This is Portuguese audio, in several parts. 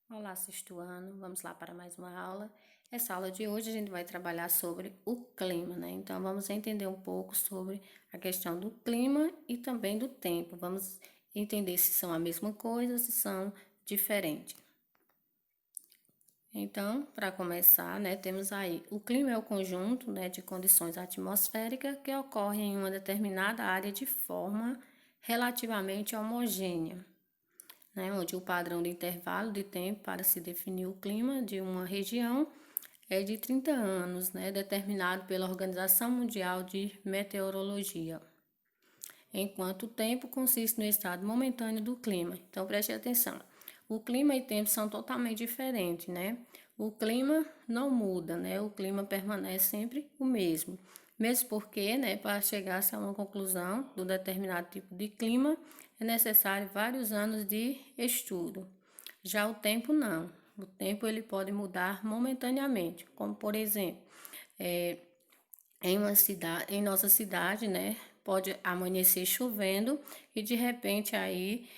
Olá, sexto ano, vamos lá para mais uma aula. Essa aula de hoje a gente vai trabalhar sobre o clima, né? Então, vamos entender um pouco sobre a questão do clima e também do tempo. Vamos entender se são a mesma coisa, se são diferentes. Então, para começar, né, temos aí o clima é o conjunto, né, de condições atmosféricas que ocorrem em uma determinada área de forma relativamente homogênea, né, onde o padrão de intervalo de tempo para se definir o clima de uma região é de 30 anos, né, determinado pela Organização Mundial de Meteorologia, enquanto o tempo consiste no estado momentâneo do clima. Então, preste atenção. O clima e tempo são totalmente diferentes, né? O clima não muda, né? O clima permanece sempre o mesmo. Mesmo porque, né, para chegar-se a uma conclusão do determinado tipo de clima, é necessário vários anos de estudo. Já o tempo não. O tempo ele pode mudar momentaneamente, como por exemplo, é, em nossa cidade, né, pode amanhecer chovendo e de repente aí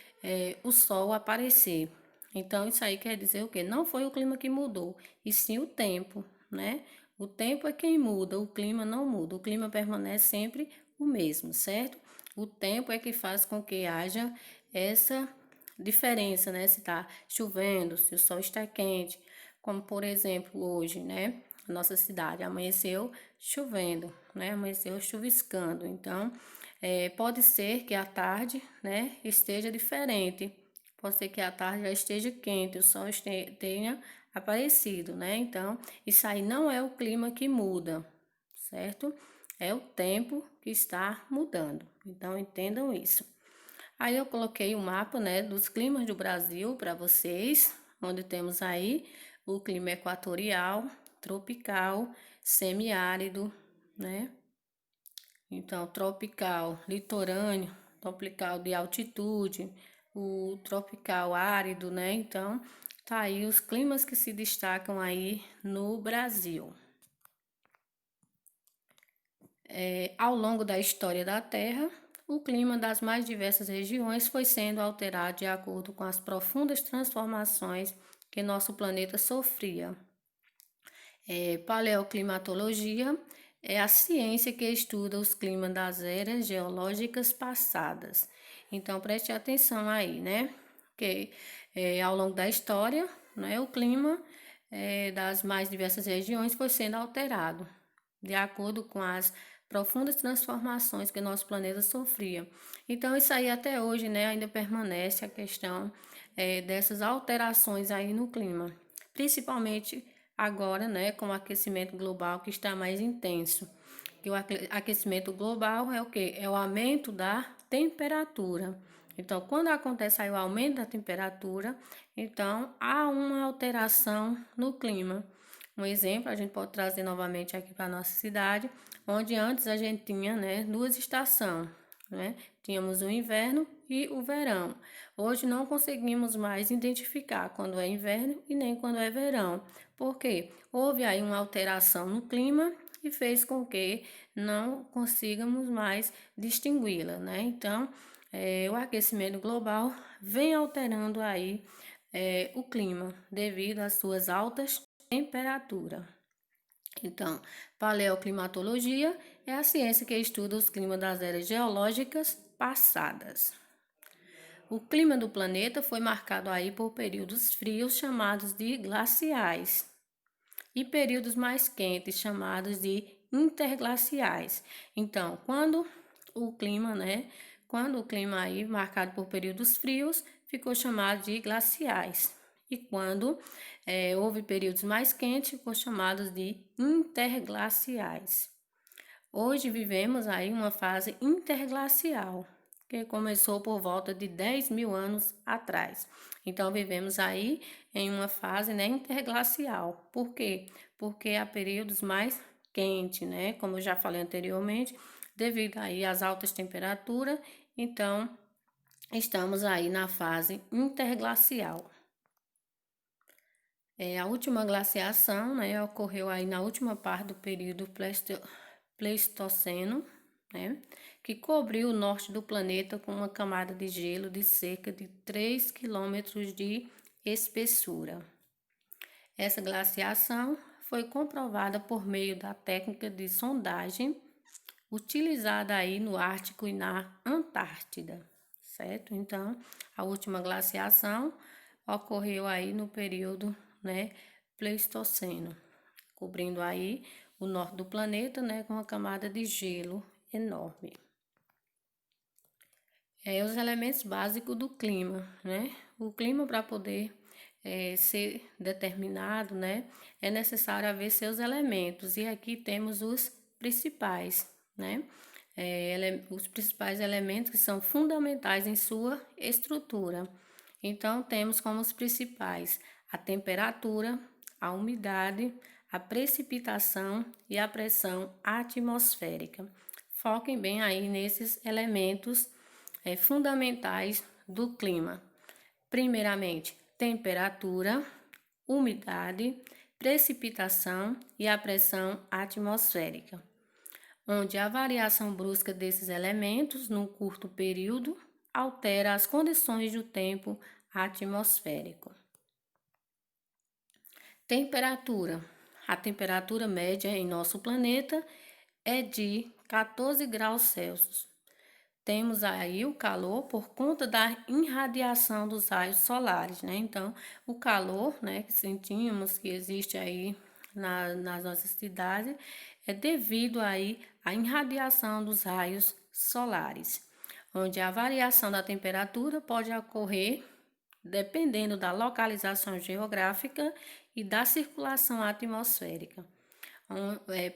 o sol aparecer. Então isso aí quer dizer o quê? Não foi o clima que mudou, e sim o tempo, né? O tempo é quem muda, o clima não muda, o clima permanece sempre o mesmo, certo? O tempo é que faz com que haja essa diferença, né? Se está chovendo, se o sol está quente, como por exemplo hoje, né? Nossa cidade amanheceu chovendo, né? Amanheceu chuviscando. Então, pode ser que à tarde, né, esteja diferente. Pode ser que à tarde já esteja quente, o sol tenha aparecido, né? Então, isso aí não é o clima que muda, certo? É o tempo que está mudando. Então, entendam isso. Aí eu coloquei o mapa, né, dos climas do Brasil para vocês, onde temos aí o clima equatorial, tropical, semiárido, né? Então, tropical, litorâneo, tropical de altitude, o tropical árido, né? Então, tá aí os climas que se destacam aí no Brasil. Ao longo da história da Terra, o clima das mais diversas regiões foi sendo alterado de acordo com as profundas transformações que nosso planeta sofria. Paleoclimatologia é a ciência que estuda os climas das eras geológicas passadas. Então preste atenção aí, né? Que ao longo da história, né, o clima das mais diversas regiões foi sendo alterado de acordo com as profundas transformações que nosso planeta sofria. Então isso aí até hoje, né, ainda permanece a questão dessas alterações aí no clima, principalmente agora, né, com o aquecimento global que está mais intenso. Que o aquecimento global é o quê? É o aumento da temperatura. Então, quando acontece aí o aumento da temperatura, então há uma alteração no clima. Um exemplo, a gente pode trazer novamente aqui para a nossa cidade, onde antes a gente tinha, né, duas estações, né? Tínhamos o inverno e o verão. Hoje não conseguimos mais identificar quando é inverno e nem quando é verão. Por quê? Houve aí uma alteração no clima e fez com que não consigamos mais distingui-la, né? Então, o aquecimento global vem alterando aí o clima devido às suas altas temperaturas. Então, paleoclimatologia é a ciência que estuda os climas das eras geológicas passadas. O clima do planeta foi marcado aí por períodos frios chamados de glaciais e períodos mais quentes chamados de interglaciais. Então, quando o clima aí marcado por períodos frios ficou chamado de glaciais. E quando houve períodos mais quentes, ficou chamados de interglaciais. Hoje vivemos aí uma fase interglacial, que começou por volta de 10 mil anos atrás. Então, vivemos aí em uma fase, né, interglacial. Por quê? Porque há períodos mais quentes, né? Como eu já falei anteriormente, devido aí às altas temperaturas, então estamos aí na fase interglacial. A última glaciação, né, ocorreu aí na última parte do período Pleistoceno, né, que cobriu o norte do planeta com uma camada de gelo de cerca de 3 quilômetros de espessura. Essa glaciação foi comprovada por meio da técnica de sondagem utilizada aí no Ártico e na Antártida, certo? Então, a última glaciação ocorreu aí no período, né, Pleistoceno, cobrindo aí o norte do planeta, né, com uma camada de gelo enorme. Os elementos básicos do clima, né? O clima, para poder ser determinado, né, é necessário haver seus elementos, e aqui temos os principais, né? Os principais elementos que são fundamentais em sua estrutura. Então, temos como os principais a temperatura, a umidade, a precipitação e a pressão atmosférica. Foquem bem aí nesses elementos fundamentais do clima. Primeiramente, temperatura, umidade, precipitação e a pressão atmosférica, onde a variação brusca desses elementos num curto período altera as condições do tempo atmosférico. Temperatura. A temperatura média em nosso planeta é de 14 graus Celsius. Temos aí o calor por conta da irradiação dos raios solares, né? Então, o calor, né, que sentimos que existe aí nas nossas cidades é devido aí à irradiação dos raios solares, onde a variação da temperatura pode ocorrer dependendo da localização geográfica e da circulação atmosférica,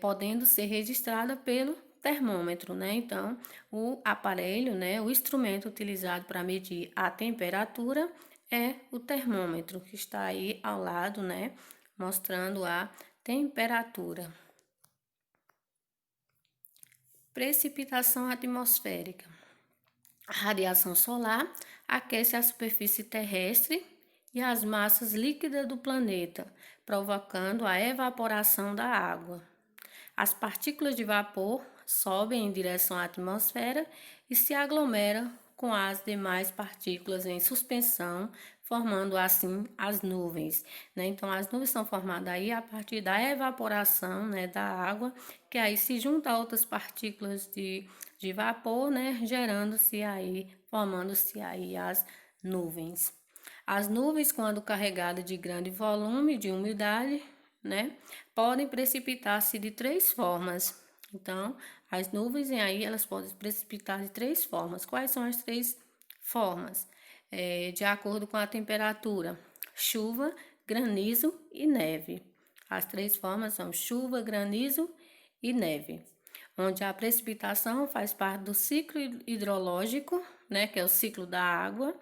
podendo ser registrada pelo termômetro, né? Então, o aparelho, né, o instrumento utilizado para medir a temperatura é o termômetro, que está aí ao lado, né, mostrando a temperatura. Precipitação atmosférica. A radiação solar aquece a superfície terrestre e as massas líquidas do planeta, provocando a evaporação da água. As partículas de vapor sobem em direção à atmosfera e se aglomeram com as demais partículas em suspensão, formando assim as nuvens, né? Então, as nuvens são formadas aí a partir da evaporação, né, da água, que aí se junta a outras partículas de vapor, né, gerando-se aí, formando-se aí as nuvens. As nuvens, quando carregadas de grande volume de umidade, né, podem precipitar-se de três formas. Então, as nuvens aí elas podem precipitar de três formas. Quais são as três formas? De acordo com a temperatura: chuva, granizo e neve. As três formas são chuva, granizo e neve, onde a precipitação faz parte do ciclo hidrológico, né, que é o ciclo da água,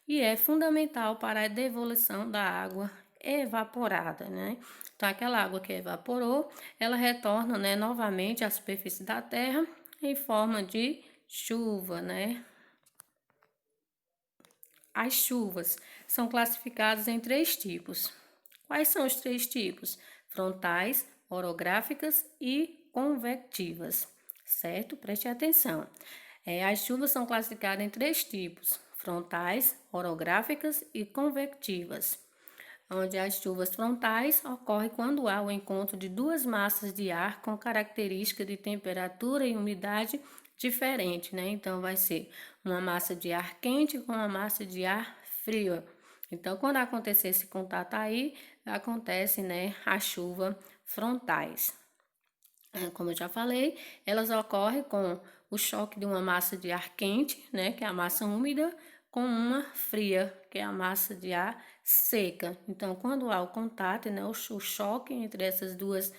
e é fundamental para a devolução da água evaporada, né? Então, aquela água que evaporou, ela retorna, né, novamente à superfície da terra em forma de chuva, né? As chuvas são classificadas em três tipos. Quais são os três tipos? Frontais, orográficas e convectivas, certo? Preste atenção. As chuvas são classificadas em três tipos: frontais, orográficas e convectivas, onde as chuvas frontais ocorrem quando há o encontro de duas massas de ar com característica de temperatura e umidade diferente, né? Então, vai ser uma massa de ar quente com uma massa de ar frio. Então, quando acontecer esse contato aí, acontece, né, a chuva frontais. Como eu já falei, elas ocorrem com o choque de uma massa de ar quente, né, que é a massa úmida, com uma fria, que é a massa de ar seca. Então, quando há o contato, né, o choque entre essas duas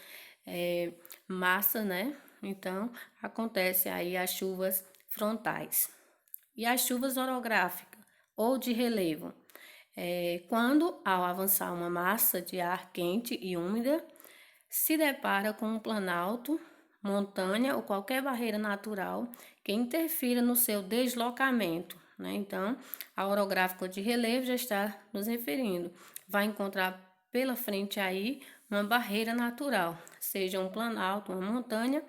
massas, né, então acontece aí as chuvas frontais. E as chuvas orográficas ou de relevo, quando ao avançar uma massa de ar quente e úmida, se depara com um planalto, montanha ou qualquer barreira natural que interfira no seu deslocamento, né? Então, a orográfica de relevo já está nos referindo. Vai encontrar pela frente aí uma barreira natural, seja um planalto, uma montanha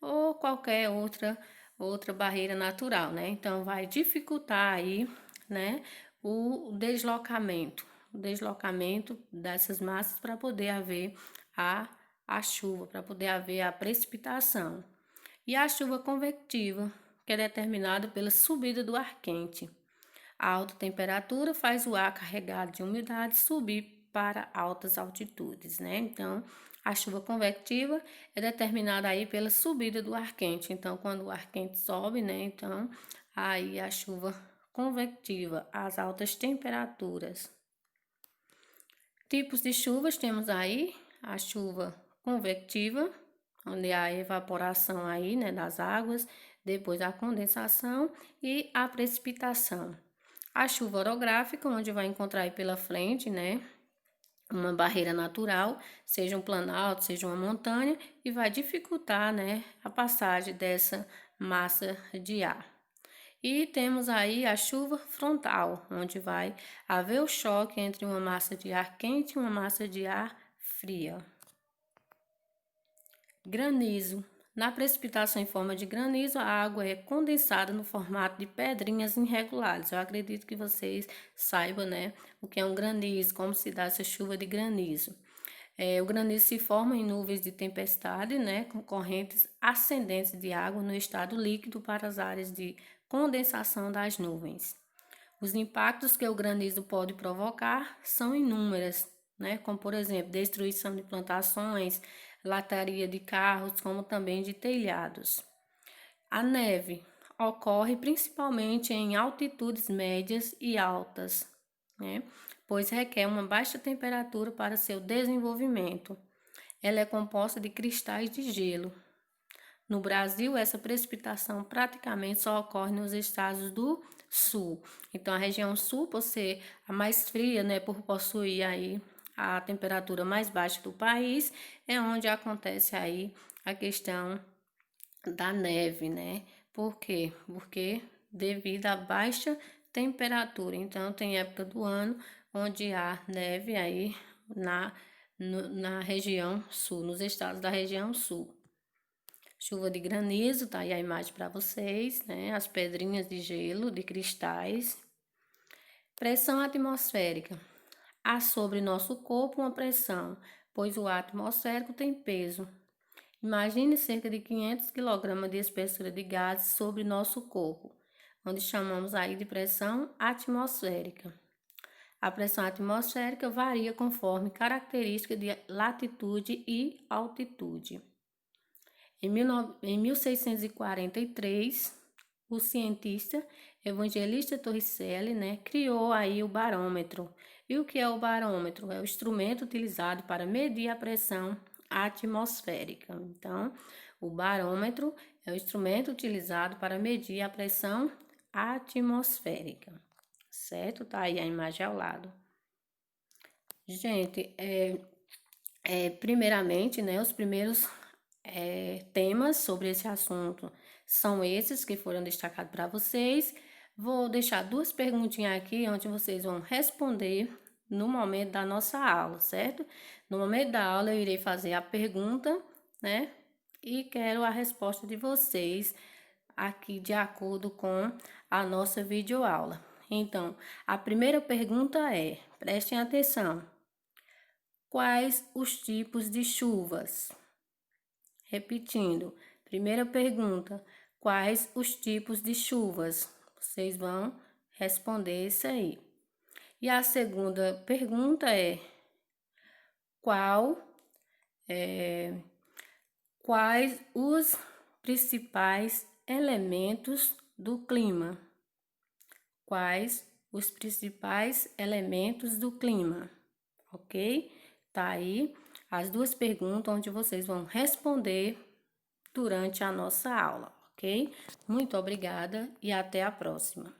ou qualquer outra barreira natural, né? Então, vai dificultar aí, né, o deslocamento, o deslocamento dessas massas para poder haver a chuva, para poder haver a precipitação. E a chuva convectiva, que é determinada pela subida do ar quente. A alta temperatura faz o ar carregado de umidade subir para altas altitudes, né? Então, a chuva convectiva é determinada aí pela subida do ar quente. Então, quando o ar quente sobe, né? Então, aí a chuva convectiva, as altas temperaturas. Tipos de chuvas temos aí a chuva convectiva, onde há a evaporação aí, né, das águas, depois a condensação e a precipitação. A chuva orográfica, onde vai encontrar aí pela frente, né, uma barreira natural, seja um planalto, seja uma montanha, e vai dificultar, né, a passagem dessa massa de ar. E temos aí a chuva frontal, onde vai haver o choque entre uma massa de ar quente e uma massa de ar fria. Granizo. Na precipitação em forma de granizo, a água é condensada no formato de pedrinhas irregulares. Eu acredito que vocês saibam, né, o que é um granizo, como se dá essa chuva de granizo. O granizo se forma em nuvens de tempestade, né, com correntes ascendentes de água no estado líquido para as áreas de condensação das nuvens. Os impactos que o granizo pode provocar são inúmeros, né, como por exemplo, destruição de plantações, lataria de carros, como também de telhados. A neve ocorre principalmente em altitudes médias e altas, né, pois requer uma baixa temperatura para seu desenvolvimento. Ela é composta de cristais de gelo. No Brasil, essa precipitação praticamente só ocorre nos estados do sul. Então, a região sul, por ser a mais fria, né, por possuir aí a temperatura mais baixa do país, é onde acontece aí a questão da neve, né? Por quê? Porque devido à baixa temperatura. Então, tem época do ano onde há neve aí na região sul, nos estados da região sul. Chuva de granizo, tá aí a imagem para vocês, né? As pedrinhas de gelo, de cristais. Pressão atmosférica. Há sobre nosso corpo uma pressão, pois o ar atmosférico tem peso. Imagine cerca de 500 kg de espessura de gases sobre nosso corpo, onde chamamos aí de pressão atmosférica. A pressão atmosférica varia conforme característica de latitude e altitude. Em 1643, o cientista Evangelista Torricelli, né, criou aí o barômetro. E o que é o barômetro? É o instrumento utilizado para medir a pressão atmosférica. Então, o barômetro é o instrumento utilizado para medir a pressão atmosférica. Certo? Tá aí a imagem ao lado. Gente, primeiramente, né, os primeiros temas sobre esse assunto são esses que foram destacados para vocês. Vou deixar duas perguntinhas aqui, onde vocês vão responder no momento da nossa aula, certo? No momento da aula eu irei fazer a pergunta, né? E quero a resposta de vocês aqui de acordo com a nossa videoaula. Então, a primeira pergunta é, prestem atenção, quais os tipos de chuvas? Repetindo, primeira pergunta, quais os tipos de chuvas? Vocês vão responder isso aí. E a segunda pergunta é, quais os principais elementos do clima? Quais os principais elementos do clima? Ok? Tá aí as duas perguntas onde vocês vão responder durante a nossa aula, ok? Muito obrigada e até a próxima.